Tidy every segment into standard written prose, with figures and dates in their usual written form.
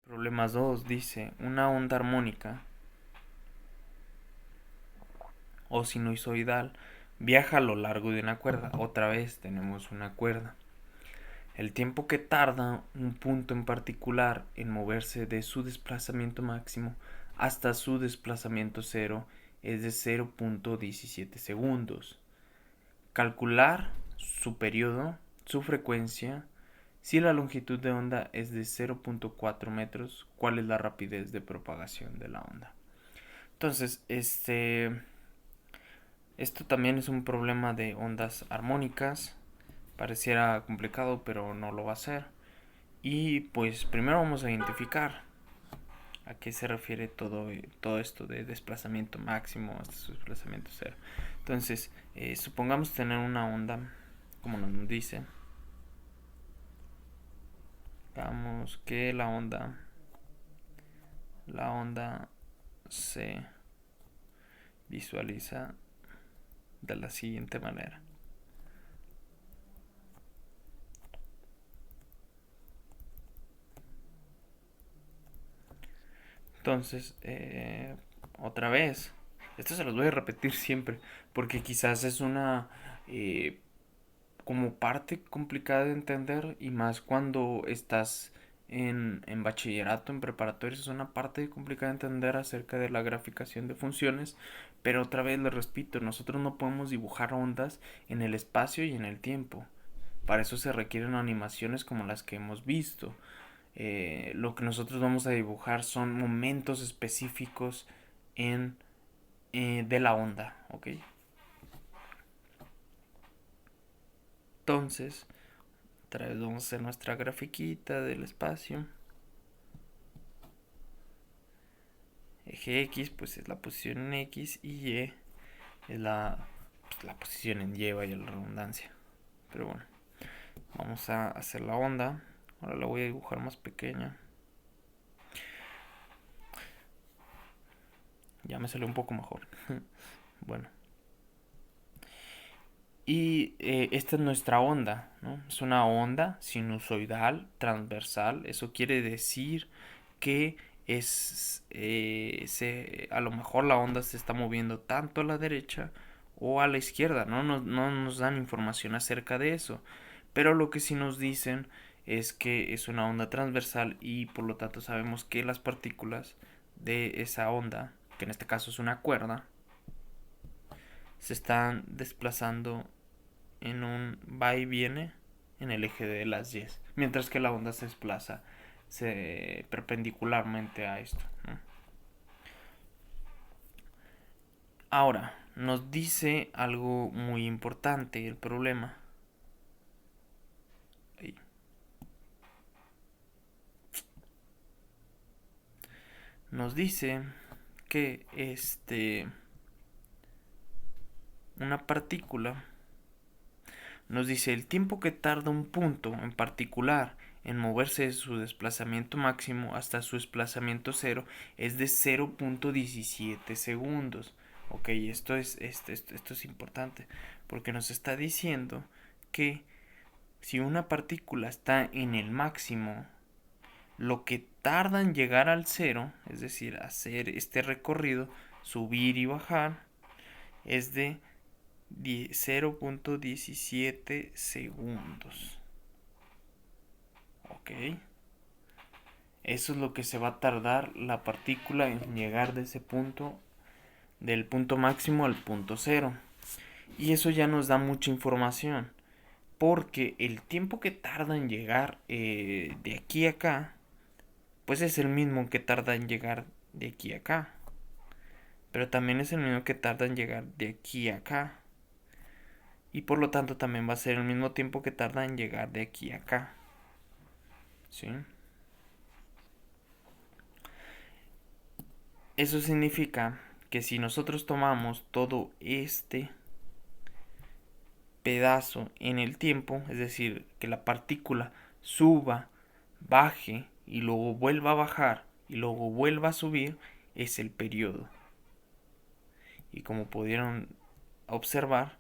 Problema 2 dice, una onda armónica o sinusoidal viaja a lo largo de una cuerda. Otra vez tenemos una cuerda. El tiempo que tarda un punto en particular en moverse de su desplazamiento máximo hasta su desplazamiento cero es de 0.17 segundos. Calcular su periodo, su frecuencia. Si la longitud de onda es de 0.4 metros, ¿cuál es la rapidez de propagación de la onda? Entonces, esto también es un problema de ondas armónicas. Pareciera complicado, pero no lo va a ser. Y pues primero vamos a identificar a qué se refiere todo esto de desplazamiento máximo hasta su desplazamiento cero. Entonces, supongamos tener una onda, como nos dice. Vamos que la onda se visualiza de la siguiente manera. Entonces, otra vez, esto se los voy a repetir siempre, porque quizás es una como parte complicada de entender, y más cuando estás en bachillerato, en preparatoria, es una parte complicada de entender acerca de la graficación de funciones. Pero otra vez les repito, nosotros no podemos dibujar ondas en el espacio y en el tiempo. Para eso se requieren animaciones como las que hemos visto. Lo que nosotros vamos a dibujar son momentos específicos de la onda, ¿ok? Entonces, otra vez vamos a hacer nuestra grafiquita del espacio. Eje X pues es la posición en X y Y es la posición en Y, vaya la redundancia. Pero bueno, vamos a hacer la onda. Ahora la voy a dibujar más pequeña. Ya me salió un poco mejor. Bueno. Y esta es nuestra onda, ¿no? Es una onda sinusoidal, transversal. Eso quiere decir que a lo mejor la onda se está moviendo tanto a la derecha o a la izquierda, ¿no? No nos dan información acerca de eso. Pero lo que sí nos dicen es que es una onda transversal, y por lo tanto sabemos que las partículas de esa onda, que en este caso es una cuerda, se están desplazando en un va y viene en el eje de las Y, mientras que la onda se desplaza perpendicularmente a esto, ¿no? Ahora, nos dice algo muy importante el problema. Ahí. Nos dice que una partícula, nos dice el tiempo que tarda un punto en particular en moverse de su desplazamiento máximo hasta su desplazamiento cero es de 0.17 segundos. Ok, esto es importante porque nos está diciendo que si una partícula está en el máximo, lo que tarda en llegar al cero, es decir, hacer este recorrido, subir y bajar, es de 0.17 segundos. Ok. Eso es lo que se va a tardar la partícula en llegar de ese punto, del punto máximo al punto cero. Y eso ya nos da mucha información, porque el tiempo que tarda en llegar de aquí a acá, pues es el mismo que tarda en llegar de aquí a acá. Pero también es el mismo que tarda en llegar de aquí a acá. Y por lo tanto también va a ser el mismo tiempo que tarda en llegar de aquí a acá. ¿Sí? Eso significa que si nosotros tomamos todo este pedazo en el tiempo, es decir, que la partícula suba, baje y luego vuelva a bajar y luego vuelva a subir, es el periodo. Y como pudieron observar,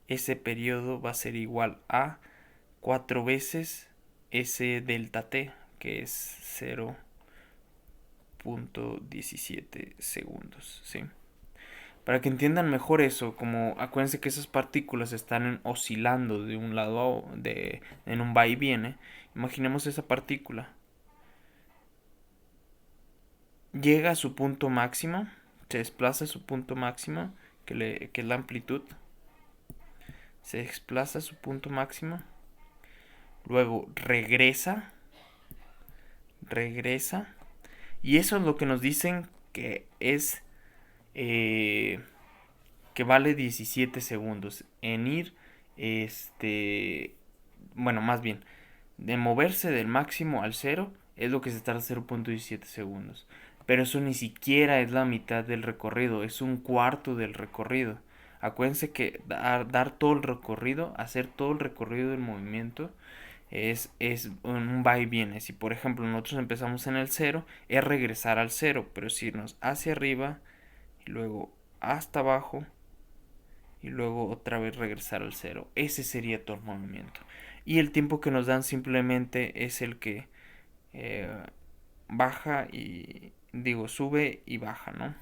ese periodo va a ser igual a 4 veces ese delta t, que es 0.17 segundos, ¿sí? Para que entiendan mejor eso, como acuérdense que esas partículas están oscilando de un lado en un va y viene. Imaginemos esa partícula. Llega a su punto máximo, se desplaza a su punto máximo, que es la amplitud. Se desplaza a su punto máximo. Luego regresa. Y eso es lo que nos dicen que es... que vale 17 segundos. En ir... Bueno, más bien. De moverse del máximo al cero es lo que se tarda 0.17 segundos. Pero eso ni siquiera es la mitad del recorrido, es un cuarto del recorrido. Acuérdense que dar todo el recorrido, hacer todo el recorrido del movimiento es un va y viene. Si por ejemplo nosotros empezamos en el cero, es regresar al cero, pero si irnos hacia arriba y luego hasta abajo y luego otra vez regresar al cero. Ese sería todo el movimiento. Y el tiempo que nos dan simplemente es el que eh, baja y digo sube y baja, ¿no?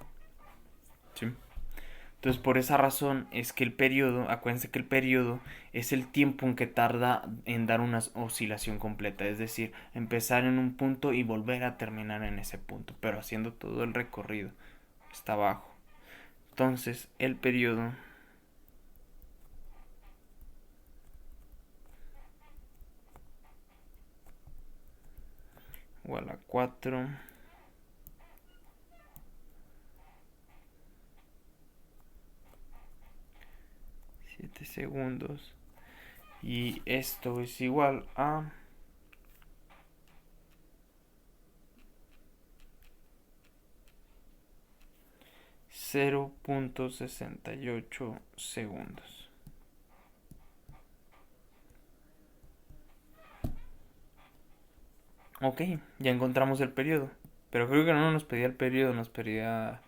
Sí. Entonces por esa razón es que el periodo, acuérdense que el periodo es el tiempo en que tarda en dar una oscilación completa, es decir, empezar en un punto y volver a terminar en ese punto, pero haciendo todo el recorrido está abajo. Entonces el periodo igual a 4 7 segundos y esto es igual a 0.68 segundos. Ok, ya encontramos el periodo. Pero creo que no nos pedía el periodo, nos pedía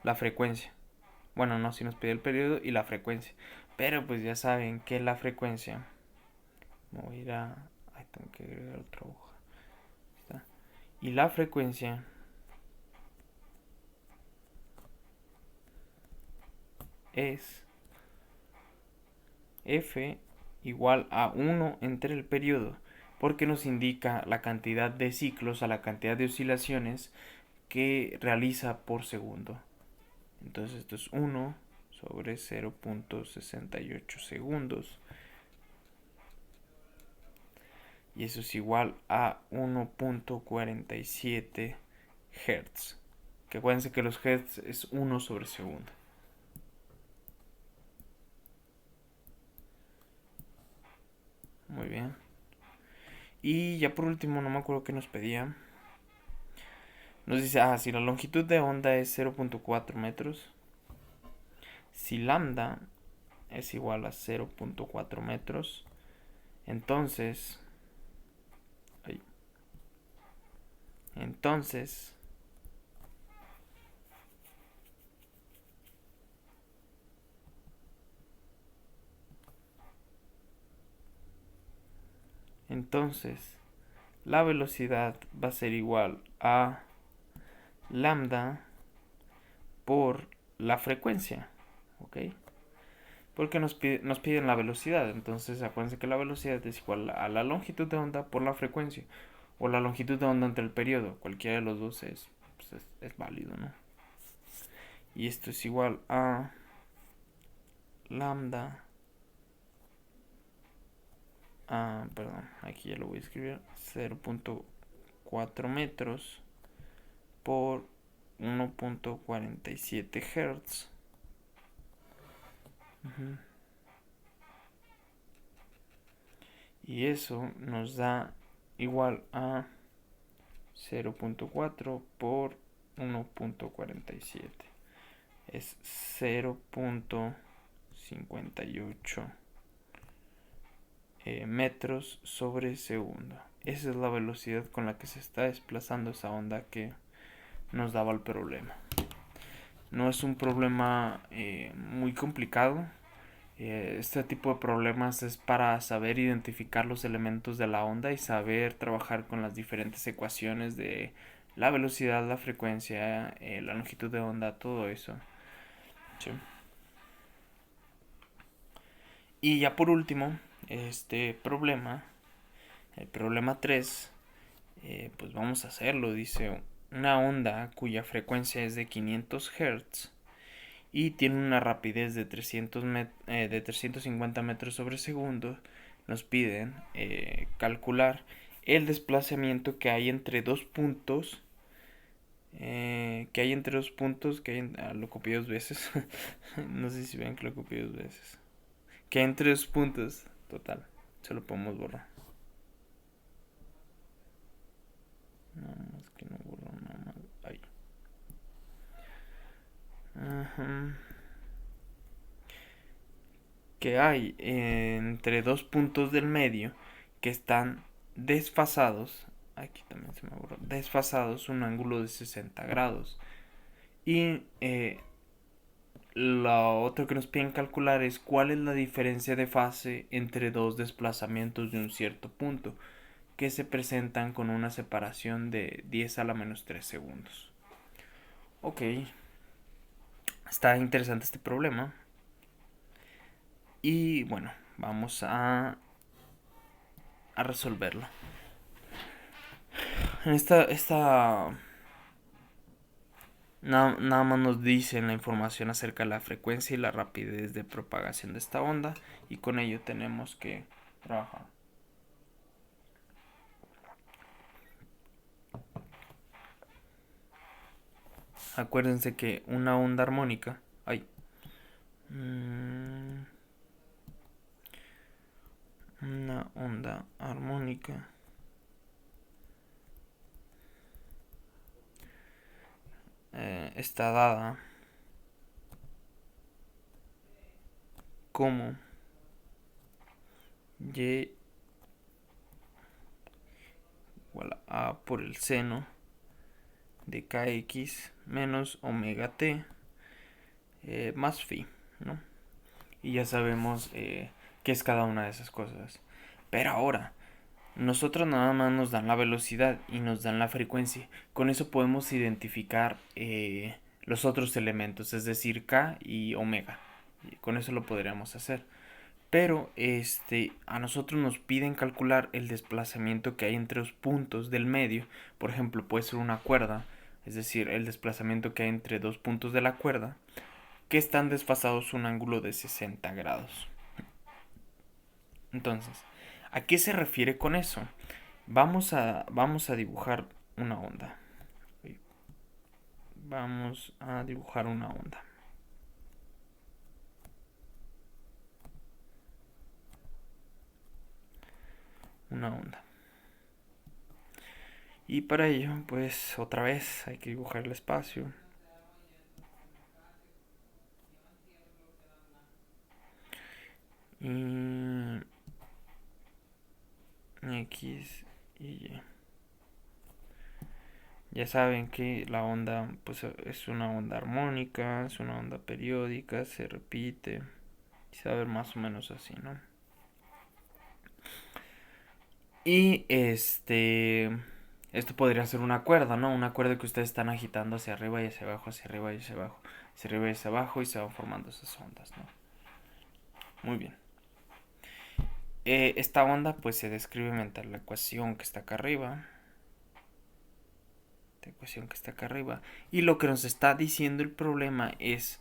la frecuencia. Bueno, no, sí nos pedía el periodo y la frecuencia. Pero pues ya saben que la frecuencia... Me voy a ir a... Ahí tengo que agregar otra hoja. Está. Y la frecuencia es F igual a 1 entre el periodo, porque nos indica la cantidad de ciclos a la cantidad de oscilaciones que realiza por segundo. Entonces esto es 1 sobre 0.68 segundos. Y eso es igual a 1.47 Hz. Que acuérdense que los Hz es 1 sobre segundo. Muy bien. Y ya por último, no me acuerdo qué nos pedía. Nos dice, si la longitud de onda es 0.4 metros, si lambda es igual a 0.4 metros, entonces, entonces, la velocidad va a ser igual a lambda por la frecuencia, ¿ok? Porque nos piden la velocidad, entonces acuérdense que la velocidad es igual a la longitud de onda por la frecuencia, o la longitud de onda entre el periodo, cualquiera de los dos es válido, ¿no? Y esto es igual a lambda, perdón, aquí ya lo voy a escribir, 0.4 metros por 1.47 Hz. Y eso nos da igual a 0.4 por 1.47. Es 0.58 metros sobre segundo. Esa es la velocidad con la que se está desplazando esa onda que nos daba el problema. No es un problema muy complicado. Este tipo de problemas es para saber identificar los elementos de la onda y saber trabajar con las diferentes ecuaciones de la velocidad, la frecuencia, la longitud de onda, todo eso. ¿Sí? Y ya por último, este problema, el problema 3, pues vamos a hacerlo. Dice, una onda cuya frecuencia es de 500 Hz y tiene una rapidez de 350 metros sobre segundo. Nos piden calcular el desplazamiento que hay entre dos puntos. Lo copié dos veces. No sé si ven que lo copié dos veces. Que hay entre dos puntos. Total. Se lo podemos borrar. Nada más que no borro nada más. Ahí. Ajá. Que hay entre dos puntos del medio que están desfasados. Aquí también se me borró. Desfasados un ángulo de 60 grados. Y lo otro que nos piden calcular es cuál es la diferencia de fase entre dos desplazamientos de un cierto punto, que se presentan con una separación de 10 a la menos 3 segundos. Ok, está interesante este problema. Y bueno, vamos a resolverlo. En nada más nos dicen la información acerca de la frecuencia y la rapidez de propagación de esta onda, y con ello tenemos que trabajar. Acuérdense que una onda armónica, una onda armónica está dada como y igual a por el seno de kx menos omega t más phi, ¿no? Y ya sabemos qué es cada una de esas cosas. Pero ahora, nosotros nada más nos dan la velocidad y nos dan la frecuencia. Con eso podemos identificar los otros elementos, es decir, k y omega. Y con eso lo podríamos hacer. Pero a nosotros nos piden calcular el desplazamiento que hay entre los puntos del medio. Por ejemplo, puede ser una cuerda, es decir, el desplazamiento que hay entre dos puntos de la cuerda, que están desfasados un ángulo de 60 grados. Entonces, ¿a qué se refiere con eso? Vamos a dibujar una onda. Vamos a dibujar una onda. Una onda. Y para ello, pues otra vez hay que dibujar el espacio. Y X y Y. Ya saben que la onda pues es una onda armónica, es una onda periódica, se repite. Y se va a ver más o menos así, ¿no? Y esto podría ser una cuerda, ¿no? Una cuerda que ustedes están agitando hacia arriba y hacia abajo, hacia arriba y hacia abajo, hacia arriba y hacia abajo, y se van formando esas ondas, ¿no? Muy bien. Esta onda pues se describe mediante la ecuación que está acá arriba. La ecuación que está acá arriba. Y lo que nos está diciendo el problema es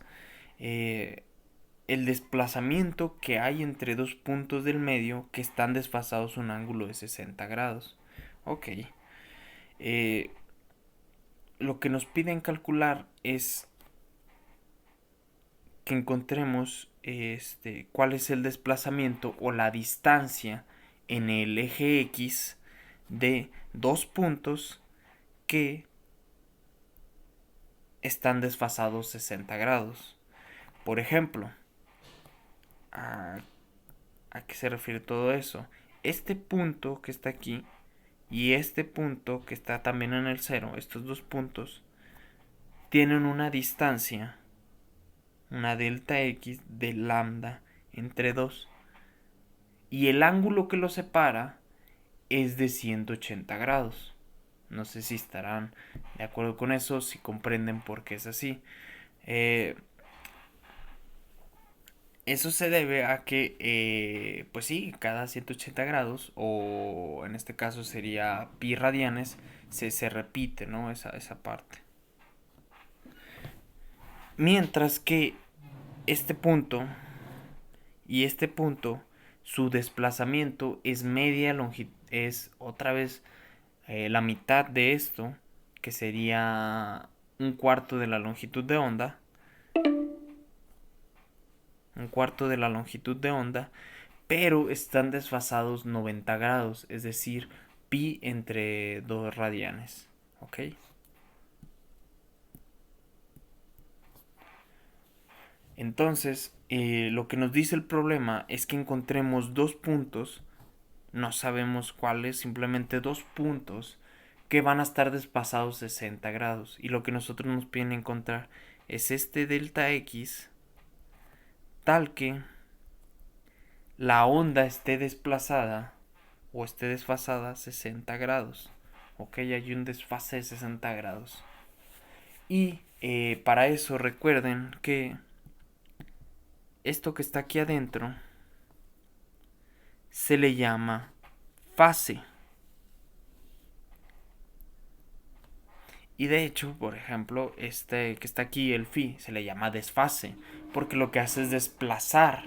el desplazamiento que hay entre dos puntos del medio que están desfasados un ángulo de 60 grados. Ok. Lo que nos piden calcular es que encontremos cuál es el desplazamiento o la distancia en el eje X de dos puntos que están desfasados 60 grados. Por ejemplo, ¿a qué se refiere todo eso? Este punto que está aquí y este punto que está también en el cero, estos dos puntos, tienen una distancia, una delta X de lambda entre 2. Y el ángulo que los separa es de 180 grados. No sé si estarán de acuerdo con eso, si comprenden por qué es así. Eh, Eso se debe a que, pues sí, cada 180 grados, o en este caso sería pi radianes, se repite, ¿no? Esa parte. Mientras que este punto y este punto, su desplazamiento es media longitud, es otra vez la mitad de esto, que sería un cuarto de la longitud de onda, un cuarto de la longitud de onda, pero están desfasados 90 grados, es decir, pi entre 2 radianes. ¿Ok? Entonces, lo que nos dice el problema es que encontremos dos puntos, no sabemos cuáles, simplemente dos puntos que van a estar desfasados 60 grados. Y lo que nosotros nos piden encontrar es este delta x, tal que la onda esté desplazada o esté desfasada 60 grados. Ok, hay un desfase de 60 grados. Y para eso recuerden que esto que está aquí adentro se le llama fase. Y de hecho, por ejemplo, este que está aquí, el phi, se le llama desfase, porque lo que hace es desplazar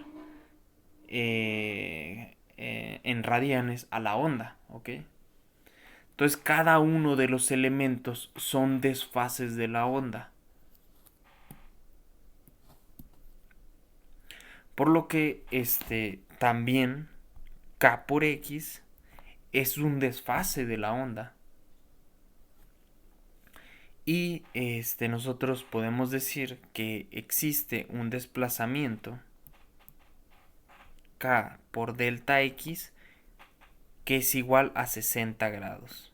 en radianes a la onda, ¿ok? Entonces cada uno de los elementos son desfases de la onda. Por lo que también K por X es un desfase de la onda. Y nosotros podemos decir que existe un desplazamiento K por delta X que es igual a 60 grados.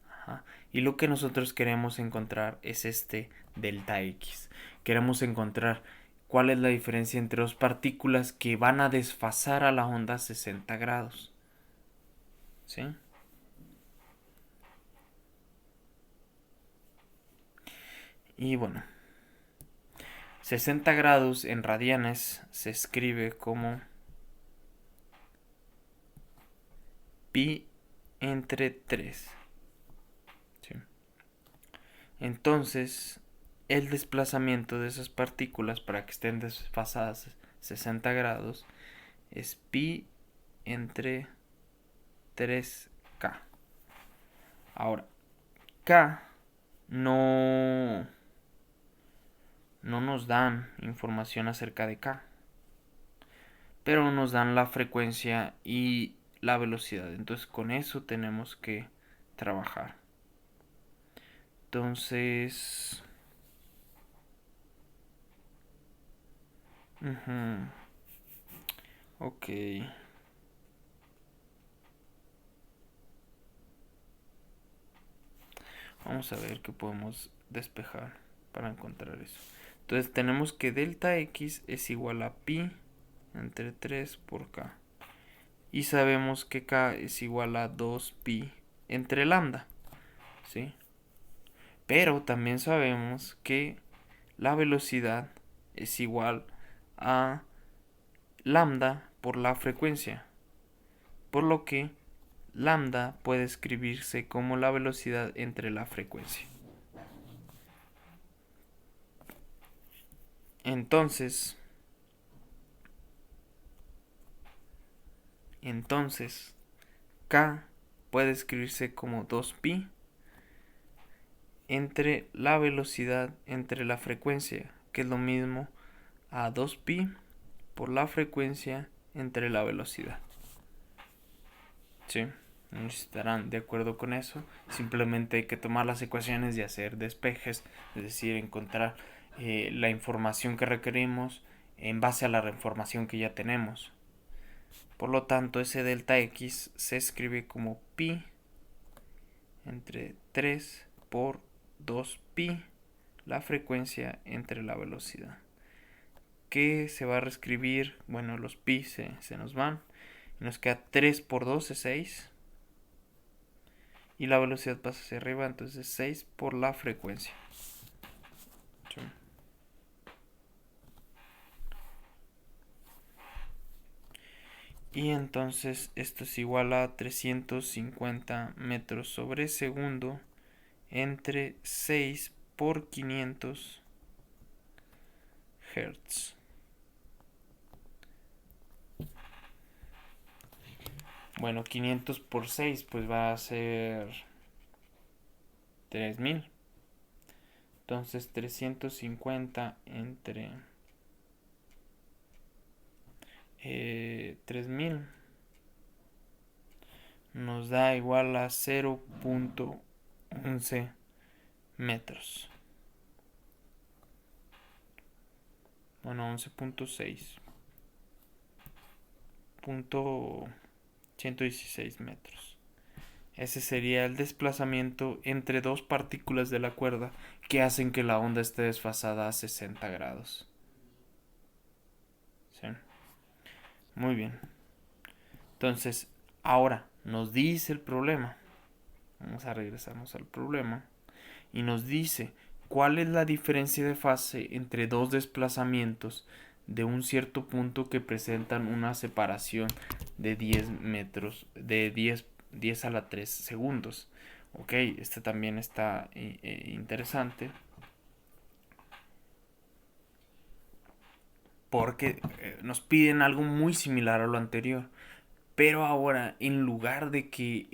Ajá. Y lo que nosotros queremos encontrar es este delta X. Queremos encontrar cuál es la diferencia entre dos partículas que van a desfasar a la onda 60 grados. ¿Sí? Y bueno, 60 grados en radianes se escribe como pi entre 3. ¿Sí? Entonces, el desplazamiento de esas partículas para que estén desfasadas 60 grados es pi entre 3k. Ahora, k no, no nos dan información acerca de k, pero nos dan la frecuencia y la velocidad. Entonces con eso tenemos que trabajar. Entonces... Ok. Vamos a ver qué podemos despejar para encontrar eso. Entonces tenemos que delta x es igual a pi entre 3 por k. Y sabemos que k es igual a 2pi entre lambda. ¿Sí? Pero también sabemos que la velocidad es igual a lambda por la frecuencia. Por lo que lambda puede escribirse como la velocidad entre la frecuencia. Entonces, K puede escribirse como 2pi entre la velocidad entre la frecuencia, que es lo mismo a 2pi por la frecuencia entre la velocidad. ¿Sí? No estarán de acuerdo con eso. Simplemente hay que tomar las ecuaciones y hacer despejes, es decir, encontrar la información que requerimos en base a la información que ya tenemos. Por lo tanto, ese delta x se escribe como pi entre 3 por 2pi, la frecuencia entre la velocidad. Que se va a reescribir, bueno, los pi se nos van. Y nos queda 3 por 2 es 6. y la velocidad pasa hacia arriba, entonces 6 por la frecuencia. Sí. Y entonces esto es igual a 350 metros sobre segundo entre 6 por 500 Hz. Bueno, 500 por 6 pues va a ser 3000. Entonces 350 entre 3000 nos da igual a 0.11 metros. Bueno, 11.6. 116 metros. Ese sería el desplazamiento entre dos partículas de la cuerda que hacen que la onda esté desfasada a 60 grados. ¿Sí? Muy bien. Entonces, ahora nos dice el problema. Vamos a regresarnos al problema. Y nos dice cuál es la diferencia de fase entre dos desplazamientos de un cierto punto que presentan una separación de 10 metros, de 10 a la 3 segundos. Ok, este también está interesante. Porque nos piden algo muy similar a lo anterior. Pero ahora, en lugar de que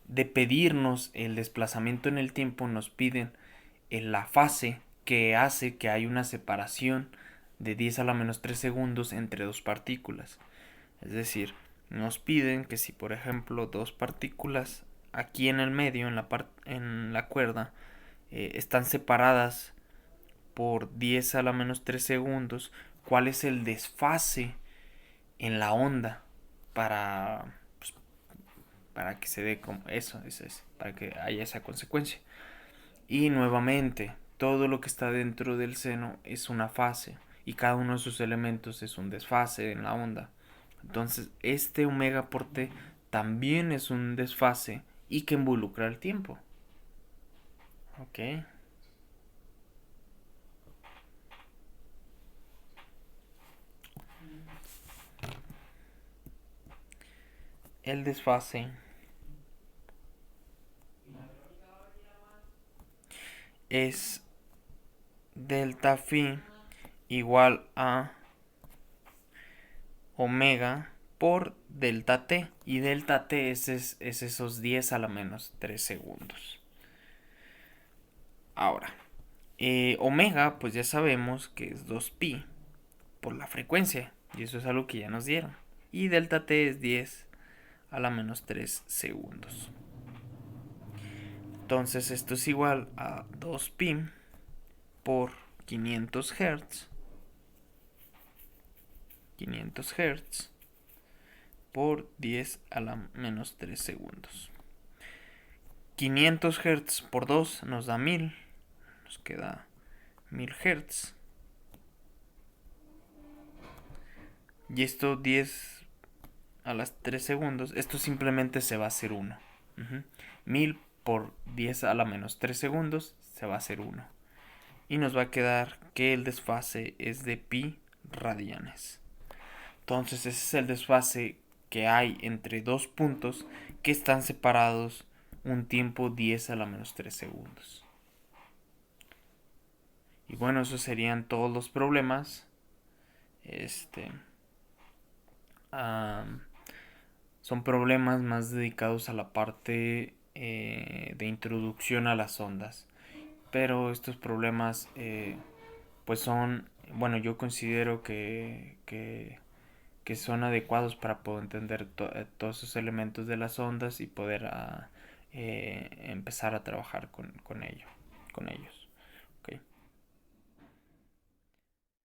de pedirnos el desplazamiento en el tiempo, nos piden en la fase que hace que hay una separación de 10 a la menos 3 segundos entre dos partículas. Es decir, nos piden que si por ejemplo dos partículas aquí en el medio, en la cuerda, están separadas por 10 a la menos 3 segundos, ¿cuál es el desfase en la onda para, pues, para que se dé como eso es, para que haya esa consecuencia? Y nuevamente, todo lo que está dentro del seno es una fase y cada uno de sus elementos es un desfase en la onda. Entonces, este omega por t también es un desfase y que involucra el tiempo. ¿Ok? El desfase es delta phi igual a omega por delta t. Y delta t es esos 10 a la menos 3 segundos. Ahora, omega, pues ya sabemos que es 2pi por la frecuencia. Y eso es algo que ya nos dieron. Y delta t es 10 a la menos 3 segundos. Entonces esto es igual a 2pi por 500 Hz. 500 Hz por 10 a la menos 3 segundos. 500 Hz por 2 nos da 1000. Nos queda 1000 Hz. Y esto 10 a las 3 segundos. Esto simplemente se va a hacer 1. 1000 por 10 a la menos 3 segundos se va a hacer 1. Y nos va a quedar que el desfase es de pi radianes. Entonces ese es el desfase que hay entre dos puntos que están separados un tiempo 10 a la menos 3 segundos. Y bueno, esos serían todos los problemas. Son problemas más dedicados a la parte de introducción a las ondas. Pero estos problemas pues son, bueno, yo considero que son adecuados para poder entender todos esos elementos de las ondas y poder empezar a trabajar con ellos.